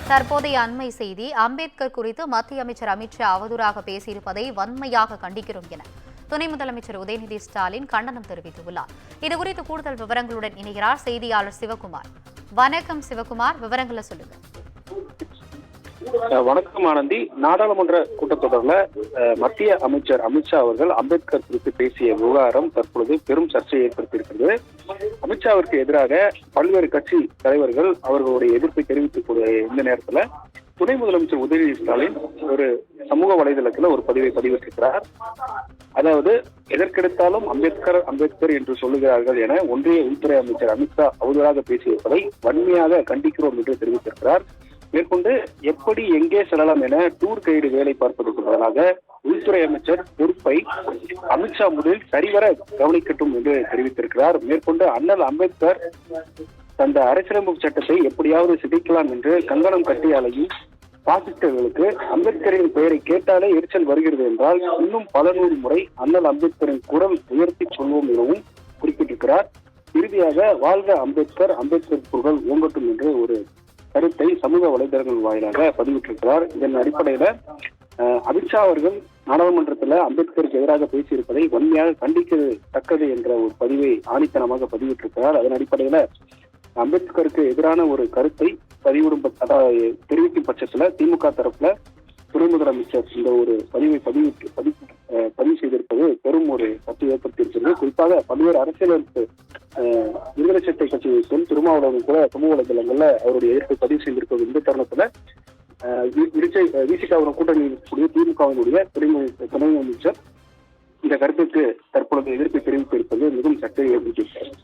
தற்போதைய அண்மை செய்தி, அம்பேத்கர் குறித்து மத்திய அமைச்சர் அமித்ஷா அவதூறாக பேசியிருப்பதை வன்மையாக கண்டிக்கிறோம் என துணை முதலமைச்சர் உதயநிதி ஸ்டாலின் கண்டனம் தெரிவித்துள்ளார். இதுகுறித்து கூடுதல் விவரங்களுடன் இணைகிறார் செய்தியாளர் சிவகுமார். வணக்கம் சிவகுமார், விவரங்களை சொல்லுங்க. வணக்கம் ஆனந்தி. நாடாளுமன்ற கூட்டத்தொடரில் மத்திய அமைச்சர் அமித்ஷா அவர்கள் அம்பேத்கர் குறித்து பேசிய விவகாரம் தற்பொழுது பெரும் சர்ச்சையை ஏற்படுத்தியிருக்கிறது. அமித்ஷாவிற்கு எதிராக பல்வேறு கட்சி தலைவர்கள் அவர்களுடைய எதிர்ப்பை தெரிவிக்கக்கூடிய இந்த நேரத்தில் துணை முதலமைச்சர் உதயநிதி ஸ்டாலின் ஒரு சமூக வலைதளத்தில் ஒரு பதிவை பதிவிட்டிருக்கிறார். அதாவது, எதற்கெடுத்தாலும் அம்பேத்கர் அம்பேத்கர் என்று சொல்லுகிறார்கள் என ஒன்றிய உள்துறை அமைச்சர் அமித்ஷா அவதூறாக பேசியிருப்பதை வன்மையாக கண்டிக்கிறோம் என்று தெரிவித்திருக்கிறார். மேற்கொண்டு எப்படி எங்கே செல்லலாம் என டூர் கைடு வேலை பார்ப்பதற்கு பதிலாக உள்துறை அமைச்சர் பொறுப்பை அமித்ஷா முதலில் சரிவர கவனிக்கட்டும் என்று தெரிவித்திருக்கிறார். மேற்கொண்டு அண்ணல் அம்பேத்கர் தந்த அரசியலமைப்பு சட்டத்தை எப்படியாவது சிதைக்கலாம் என்று கங்கணம் கட்டிய அலையும் பாசிஸ்டர்களுக்கு அம்பேத்கரின் பெயரை கேட்டாலே எரிச்சல் வருகிறது என்றால் இன்னும் பல நூறு முறை அண்ணல் அம்பேத்கரின் குரல் உயர்த்தி சொல்வோம் எனவும் குறிப்பிட்டிருக்கிறார். இறுதியாக வாழ்க அம்பேத்கர், அம்பேத்கர் புகழ் ஓங்கட்டும் என்று ஒரு கருத்தை சமூக வலைதளங்கள் வாயிலாக பதிவிட்டிருக்கிறார். இதன் அடிப்படையில அமித்ஷா அவர்கள் நாடாளுமன்றத்தில் அம்பேத்கருக்கு எதிராக பேசியிருப்பதை வன்மையாக கண்டிக்கத்தக்கது என்ற ஒரு பதிவை ஆணித்தனமாக பதிவிட்டிருக்கிறார். அதன் அடிப்படையில அம்பேத்கருக்கு எதிரான ஒரு கருத்தை தெரிவிக்கும் பட்சத்துல திமுக தரப்புல துணை முதலமைச்சர் இந்த ஒரு பதிவை பதிவு செய்திருப்பது பெரும் ஒரு சர்ச்சை ஏற்படுத்தியிருக்கிறது. குறிப்பாக பல்வேறு அரசியலமைப்பு விடுதலை சிறுத்தை கட்சிகளுக்கும் திருமாவளவன் கூட சமூக வலைதளங்கள்ல அவருடைய எதிர்ப்பை பதிவு செய்திருப்பது. இந்த தருணத்துல விசிகாவுடன் கூட்டணி இருக்கக்கூடிய திமுகவினுடைய துணை அமைச்சர் இந்த கருத்துக்கு தற்பொழுது எதிர்ப்பை தெரிவித்திருப்பது மிகவும் சர்ச்சையை ஏற்படுத்தியிருக்கிறது.